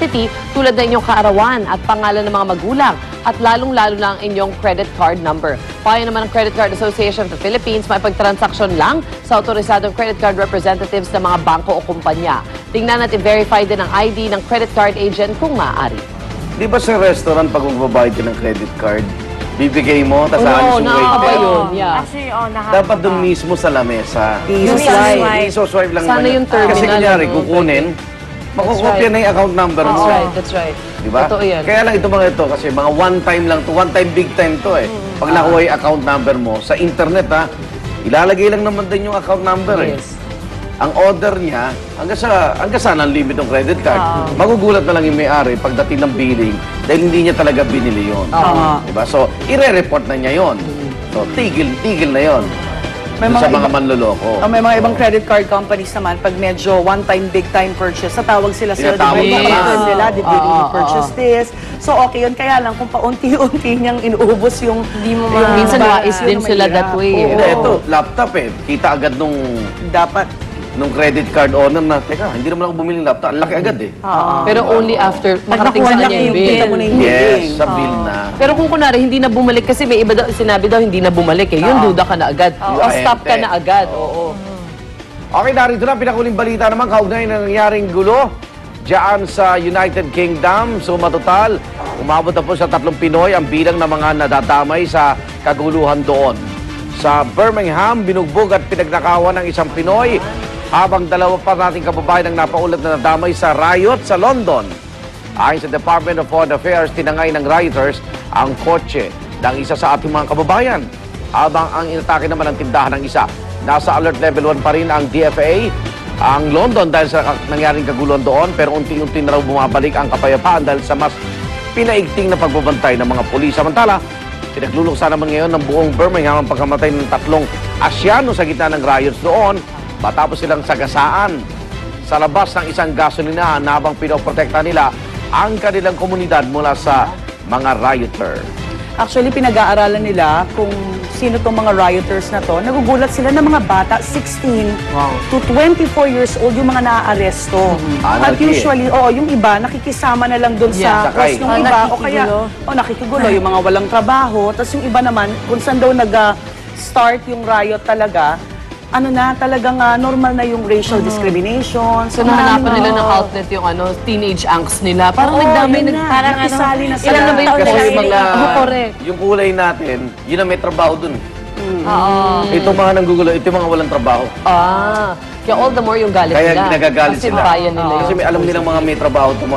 identity tulad ng inyong kaarawan at pangalan ng mga magulang at lalong-lalo na ang inyong credit card number. Payo naman ng Credit Card Association of the Philippines, maipagtransaksyon lang sa autorisadong credit card representatives ng mga bangko o kumpanya. Tingnan at i-verify din ang ID ng credit card agent kung maaari. Di ba sa restaurant pag magbabayad ka ng credit card, bibigay mo, tapos aalis yung waiter? Yun, yeah. Actually, Dapat doon mismo sa lamesa. I-swipe. Lang Sana naman. yung terminal. Kasi kunyari, ano, kukunin, makukopya na yung account number mo. That's right. Diba? Totoo yan. Kaya lang ito mga ito, kasi mga one time lang to, one time big time to eh. Pag nakuha yung account number mo, sa internet ha, ilalagay lang naman din yung account number eh. Ang order niya, hanggang saan ang limit ng credit card. Magugulat na lang yung may-ari pagdating ng billing dahil hindi niya talaga binili yun. Diba? So, ire-report na niya yun. So, tigil na yun. Sa mga manloloko. May mga ibang credit card companies naman, pag medyo one-time, big-time purchase, tatawag sila Tinatawag nila, did you purchase this? So, okay yun. Kaya lang, kung paunti-unti niyang inuubos yung... Minsan wais din sila that way. Ito, laptop eh. Kita agad nung credit card owner na, teka, hindi naman ako bumili ng laptop. Ang laki agad eh. Pero only after makarating sa kanya yung bill. Yes, sa bill na. Pero kung kunwari, hindi na bumalik, kasi may iba daw, sinabi daw, hindi na bumalik eh. Yun, duda ka na agad. Stop ka na agad. Oo. Okay, narito na, pinakuling balita naman, kaugnay na nangyaring gulo diyan sa United Kingdom. So, matotal, umabot na po sa 3 Pinoy ang bilang ng mga nadadamay sa kaguluhan doon. Sa Birmingham, binugbog at pinagnakawan ng isang Pinoy, habang 2 pa nating kababayan ang napaulat na nadamay sa riot sa London. Ayon sa Department of Foreign Affairs, tinangay ng rioters ang kotse ng isa sa ating mga kababayan. Habang ang inatake naman ang tindahan ng isa. Nasa alert level 1 pa rin ang DFA, ang London dahil sa nangyaring kaguluhan doon, pero unti-unti na raw bumabalik ang kapayapaan dahil sa mas pinaigting na pagbabantay ng mga pulis. Samantala, pinagluluksa naman ngayon ng buong Birmingham ang pagkamatay ng 3 Asyano sa gitna ng riots doon matapos silang sagasaan sa labas ng isang gasolinahan habang pinoprotekta nila ang kanilang komunidad mula sa mga rioter. Actually, pinag-aaralan nila kung sino tong mga rioters na to. Nagugulat sila ng mga bata, 16 to 24 years old yung mga naaaresto. At usually, yung iba, nakikisama na lang doon sa cause ng iba. O kaya, nakikigulo, yung mga walang trabaho. Tapos yung iba naman, kung saan daw nag-start yung riot talaga, talagang normal na yung racial discrimination. So, nahanapan nila ng outlet yung teenage angst nila. Parang nagdamay, parang nakisali na sila. Ilan na ba yung correct? Yung kulay natin, yun ang may trabaho dun. Ito mga nanggugulo, ito mga walang trabaho. Kaya all the more yung galit nila. Kaya nagagalit sila. Kasi nila kasi may alam nilang mga may trabaho itong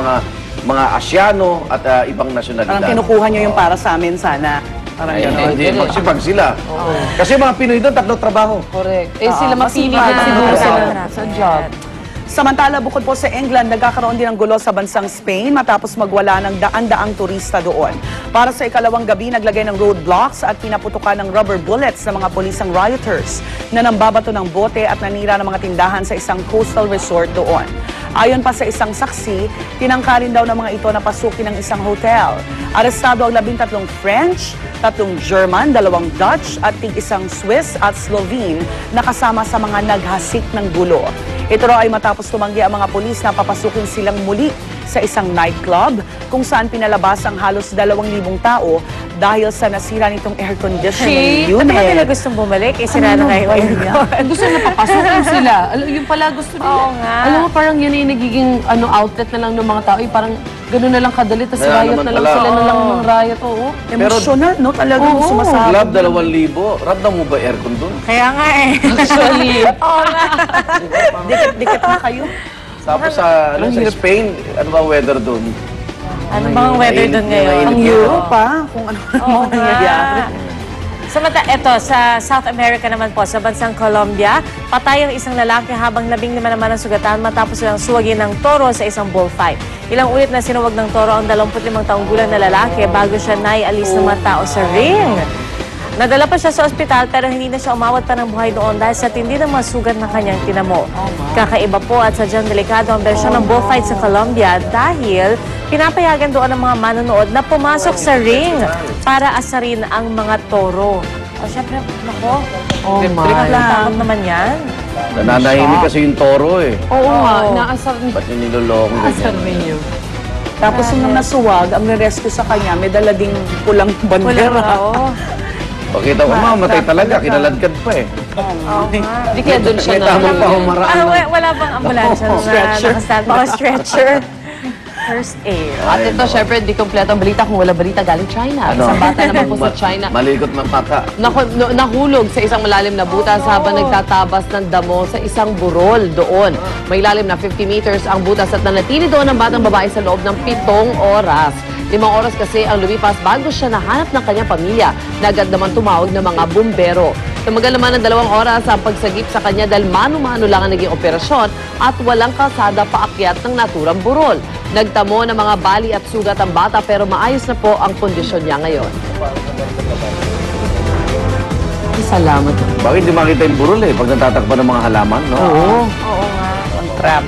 mga Asyano at ibang nasyonalidad. Parang kinukuha nyo yung para sa amin sana. Parang hindi, magsipag sila. Kasi mga Pinoy doon, 3 trabaho. Correct. Sila mapili na siguro sa job. Samantala, bukod po sa England, nagkakaroon din ng gulo sa bansang Spain matapos magwala ng daan-daang turista doon. Para sa ikalawang gabi, naglagay ng roadblocks at pinaputukan ng rubber bullets ng mga pulisang rioters na nambabato ng bote at nanira ng mga tindahan sa isang coastal resort doon. Ayon pa sa isang saksi, tinangkarin daw ng mga ito na pasukin ng isang hotel. Arestado ang 13 French, 3 German, 2 Dutch at tig-1 Swiss at Slovene na kasama sa mga naghasik ng gulo. Ito raw ay matapos tumanggi ang mga pulis na papasukin silang muli sa isang nightclub kung saan pinalabas ang halos 2,000 tao dahil sa nasira nitong air conditioning unit. Ba't nila gustong bumalik? Sinara na yung aircon. Gusto na papasukin sila. Yung pala gusto nila. Oo nga. Alam mo, parang yun yung nagiging outlet na lang ng mga tao. Parang gano'n na lang kadali, tapos riot na lang sila na lang ng riot. Emotional, no? Talagang sumasabog. Club, 2,000. Randa mo ba aircon doon? Kaya nga eh. Actually. Oo nga. Dikit-dikit na kayo. Tapos sa Spain, ano ba weather doon? Ano bang weather doon ngayon? Ang Europe kung ano nangyayari. Samantala, ito, sa South America naman po, sa bansang Colombia, patay ang isang lalaki habang 15 naman ang sugatan matapos silang suwagin ng toro sa isang bullfight. Ilang ulit na sinuwag ng toro ang 25 taong gulang na lalaki bago siya naialis ng mga tao sa ring. Nadala pa siya sa ospital pero hindi na siya umawat pa ng buhay doon dahil sa tindi ng mga sugat na kanyang tinamo. Kakaiba po at sadyang delikado ang bersyon ng bullfight sa Colombia dahil pinapayagan doon ang mga manonood na pumasok sa ring para asarin ang mga toro. O syempre, nako. Oh my. Takot naman yan. Nananahimik kasi yung toro eh. Oo nga, naasar Ba't yung niloloko? Asar ninyo. Tapos nung nasuwag, ang rescue sa kanya, may dala ding pulang Wala bandera. oo. Pakita ko, mamatay talaga. Kinaladkad pa eh. Hindi kaya doon siya May tamang pahumaraan. Wala bang ambulansya na Stretcher. nakastand? Baka stretcher. First aid. At ito, syempre, hindi kompleto ang balita kung wala balita galing China. Ano? Isang bata naman po sa China. Malikot ng mata. Nahulog sa isang malalim na butas habang nagtatabas ng damo sa isang burol doon. May lalim na 50 meters ang butas at nanatili doon ang batang babae sa loob ng 7 oras. 5 oras kasi ang lumipas bago siya nahanap ng kanyang pamilya na agad naman tumawag ng mga bumbero. Tumagal naman ng 2 oras ang pagsagip sa kanya dahil mano-mano lang ang naging operasyon at walang kalsada paakyat ng naturang burol. Nagtamo ng mga bali at sugat ang bata pero maayos na po ang kondisyon niya ngayon. Salamat. Bakit hindi makita yung burol eh? Pag natatakpan ng mga halaman, no? Oo. Oo nga. Ang trap.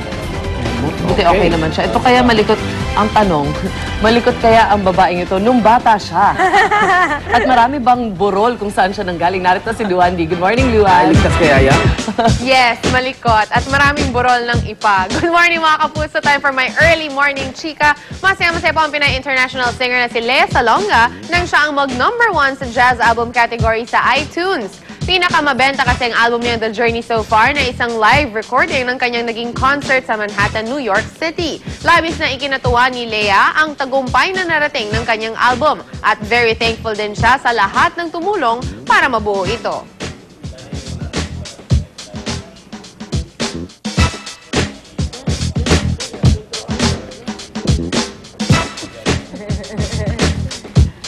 Buti okay naman siya. Ito kaya malikot ang tanong, malikot kaya ang babaeng ito nung bata siya? At marami bang burol kung saan siya nanggaling? Narito si Luan D. Good morning, Luan. Ligtas kaya yan? Yes, malikot. At maraming burol ng ipa. Good morning mga kapuso. Time for my early morning chika. Masaya-masaya po ang Pinay international singer na si Lea Salonga nang siya ang mag-number 1 sa jazz album category sa iTunes. Pinakamabenta kasi ang album niya The Journey So Far na isang live recording ng kanyang naging concert sa Manhattan, New York City. Labis na ikinatuwa ni Lea ang tagumpay na narating ng kanyang album at very thankful din siya sa lahat ng tumulong para mabuo ito.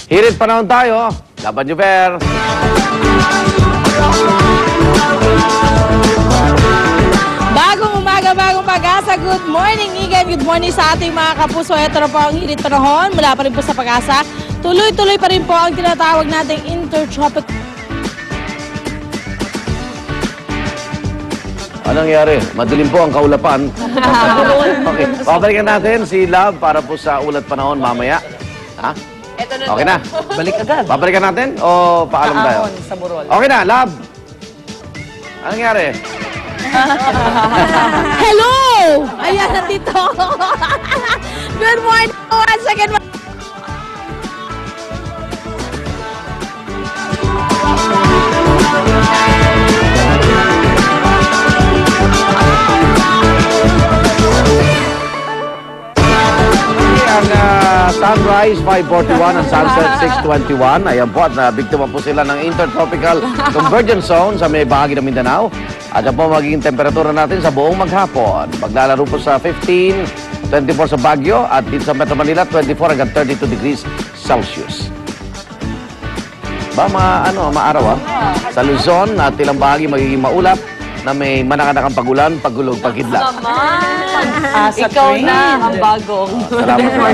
Hirit panahon tayo. Laban niyo, Ver. Bagong umaga, bagong pag-asa. Good morning, Igan. Good morning sa ating mga kapuso. Ito na po ang hirit panahon. Mula pa rin po sa pag-asa. Tuloy-tuloy pa rin po ang tinatawag nating intertropic. Anong nangyari? Madilim po ang kaulapan. Okay. Babalikan natin si Love para po sa ulat panahon mamaya. Ha? Ito na Okay na. Balik agad. Babalikan natin o paalam tayo? Kaahon sa burol. Okay na, Love. Anong nangyari? Hello! Ayan, nandito. Good morning. Once again. Ang sunrise 5:41 and sunset 6:21. Ayan po at nabiktima po sila ng intertropical convergence zone sa may bahagi ng Mindanao. At yan po magiging temperatura natin sa buong maghapon. Maglalaro po sa 15, 24 sa Baguio at dito sa Metro Manila 24 hanggang 32 degrees Celsius. Ba, maaraw Sa Luzon at ilang bahagi magiging maulap na may manakanakang pagulan, pagulog, pagkidlat. Asa Ikaw train. na ang bagong. Salamat po.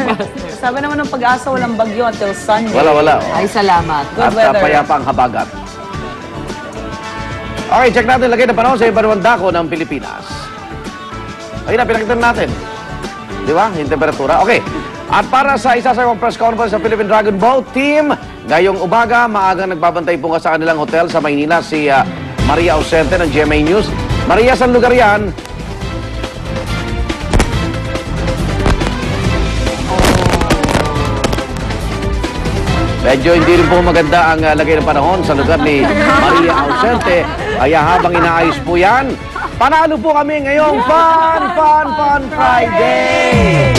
Sabi naman ng pag-asa, walang bagyo until Sunday. Wala. Ay, salamat. Good At weather. payapa ang habagat. Okay, check natin lagay na panahon sa iba't ibang dako ng Pilipinas. Ayun na, pinakita natin. Di ba? Yung temperatura. Okay. At para sa isasawang press conference sa Philippine Dragon Boat Team, ngayong umaga, maagang nagbabantay po sa kanilang hotel sa Maynila si Maria Ausente ng GMA News. Maria, saan lugar yan? Medyo hindi rin po maganda ang lagay ng panahon sa lugar ni Maria Ausente. Kaya habang inaayos po yan, panalo po kami ngayong Fun Friday!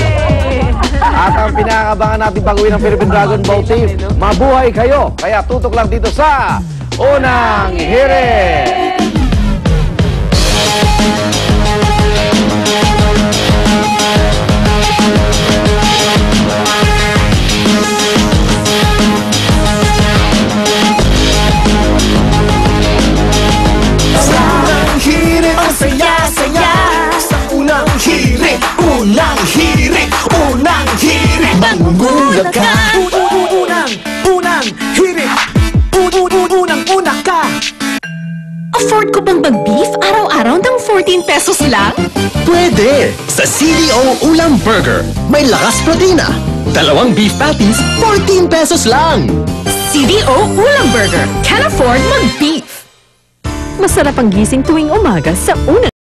At ang pinakabangan natin pag-uwi ng Philippine Dragon Boat Team, mabuhay kayo! Kaya tutok lang dito sa Unang Hirit! Unang hirit, mangungulat ka. Unang hirit, unang-una ka. Afford ko bang mag-beef araw-araw ng 14 pesos lang? Pwede! Sa CDO Ulam Burger, may lakas protina. 2 beef patties, 14 pesos lang. CDO Ulam Burger. Can afford mag-beef. Masarap ang gising tuwing umaga sa Unang